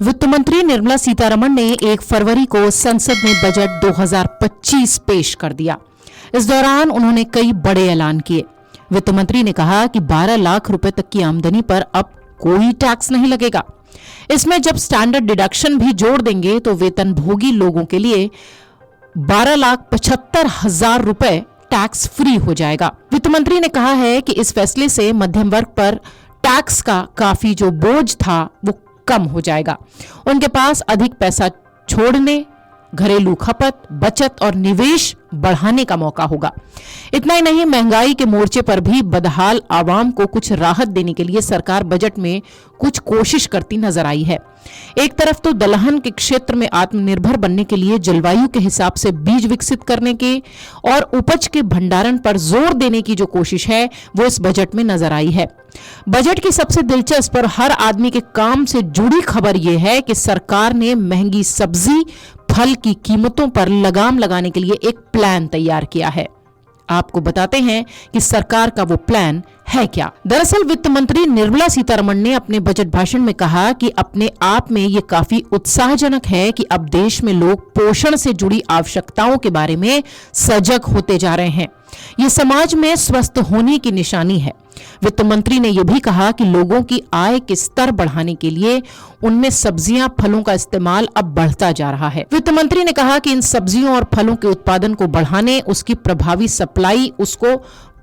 वित्त मंत्री निर्मला सीतारमण ने 1 फरवरी को संसद में बजट 2025 पेश कर दिया। इस दौरान उन्होंने कई बड़े ऐलान किए। वित्त मंत्री ने कहा कि 12 लाख रुपए तक की आमदनी पर अब कोई टैक्स नहीं लगेगा। इसमें जब स्टैंडर्ड डिडक्शन भी जोड़ देंगे तो वेतनभोगी लोगों के लिए 12,75,000 रुपए टैक्स फ्री हो जाएगा। वित्त मंत्री ने कहा है कि इस फैसले से मध्यम वर्ग पर टैक्स का काफी जो बोझ था वो कम हो जाएगा। उनके पास अधिक पैसा छोड़ने, घरेलू खपत, बचत और निवेश बढ़ाने का मौका होगा। इतना ही नहीं, महंगाई के मोर्चे पर भी बदहाल आवाम को कुछ राहत देने के लिए सरकार बजट में कुछ कोशिश करती नजर आई है। एक तरफ तो दलहन के क्षेत्र में आत्मनिर्भर बनने के लिए जलवायु के हिसाब से बीज विकसित करने के और उपज के भंडारण पर जोर देने की जो कोशिश है वो इस बजट में नजर आई है। बजट की सबसे दिलचस्प और हर आदमी के काम से जुड़ी खबर यह है कि सरकार ने महंगी सब्जी, फल की कीमतों पर लगाम लगाने के लिए एक प्लान तैयार किया है। आपको बताते हैं कि सरकार का वो प्लान है क्या। दरअसल वित्त मंत्री निर्मला सीतारमण ने अपने बजट भाषण में कहा कि अपने आप में ये काफी उत्साहजनक है कि अब देश में लोग पोषण से जुड़ी आवश्यकताओं के बारे में सजग होते जा रहे हैं। ये समाज में स्वस्थ होने की निशानी है। वित्त मंत्री ने यह भी कहा कि लोगों की आय के स्तर बढ़ाने के लिए उनमें सब्जियां, फलों का इस्तेमाल अब बढ़ता जा रहा है। वित्त मंत्री ने कहा कि इन सब्जियों और फलों के उत्पादन को बढ़ाने, उसकी प्रभावी सप्लाई, उसको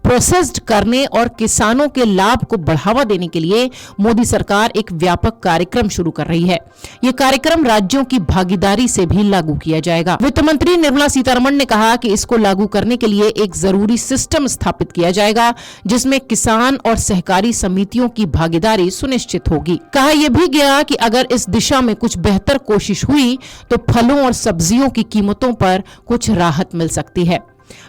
प्रोसेस्ड करने और किसानों के लाभ को बढ़ावा देने के लिए मोदी सरकार एक व्यापक कार्यक्रम शुरू कर रही है। यह कार्यक्रम राज्यों की भागीदारी से भी लागू किया जाएगा। वित्त मंत्री निर्मला सीतारमण ने कहा कि इसको लागू करने के लिए एक जरूरी सिस्टम स्थापित किया जाएगा जिसमें किसान और सहकारी समितियों की भागीदारी सुनिश्चित होगी। कहा यह भी गया कि अगर इस दिशा में कुछ बेहतर कोशिश हुई तो फलों और सब्जियों की कीमतों पर कुछ राहत मिल सकती है।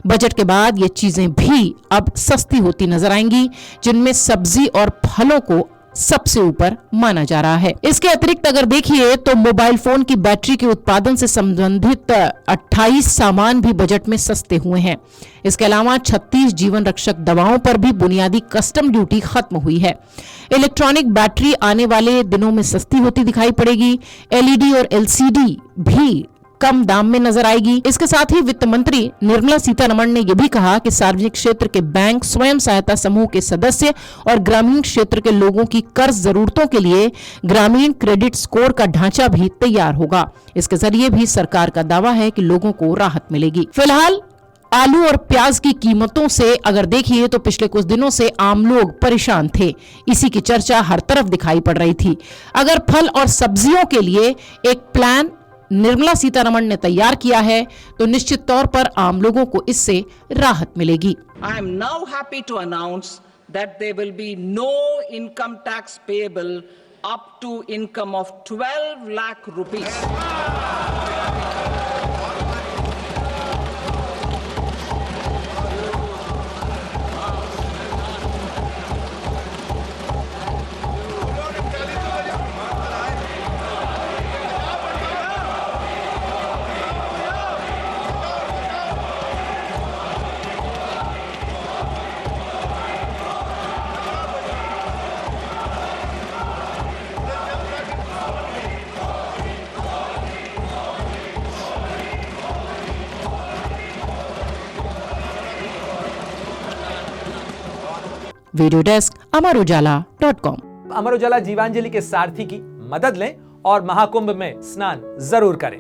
बजट के बाद ये चीजें भी अब सस्ती होती नजर आएंगी, जिनमें सब्जी और फलों को सबसे ऊपर माना जा रहा है। इसके अतिरिक्त अगर देखिए तो मोबाइल फोन की बैटरी के उत्पादन से संबंधित 28 सामान भी बजट में सस्ते हुए हैं। इसके अलावा 36 जीवन रक्षक दवाओं पर भी बुनियादी कस्टम ड्यूटी खत्म हुई है। इलेक्ट्रॉनिक बैटरी आने वाले दिनों में सस्ती होती दिखाई पड़ेगी। एलईडी और एलसीडी भी कम दाम में नजर आएगी। इसके साथ ही वित्त मंत्री निर्मला सीतारमण ने यह भी कहा कि सार्वजनिक क्षेत्र के बैंक, स्वयं सहायता समूह के सदस्य और ग्रामीण क्षेत्र के लोगों की कर्ज जरूरतों के लिए ग्रामीण क्रेडिट स्कोर का ढांचा भी तैयार होगा। इसके जरिए भी सरकार का दावा है कि लोगों को राहत मिलेगी। फिलहाल आलू और प्याज की कीमतों से अगर देखिए तो पिछले कुछ दिनों से आम लोग परेशान थे। इसी की चर्चा हर तरफ दिखाई पड़ रही थी। अगर फल और सब्जियों के लिए एक प्लान निर्मला सीतारमण ने तैयार किया है तो निश्चित तौर पर आम लोगों को इससे राहत मिलेगी। I am now happy to announce that there will be no income tax payable up to income of 12 lakh rupees. Video desk Amarujala dot com. Amar Ujala Jeevanjali के सारथी की मदद लें और महाकुंभ में स्नान जरूर करें।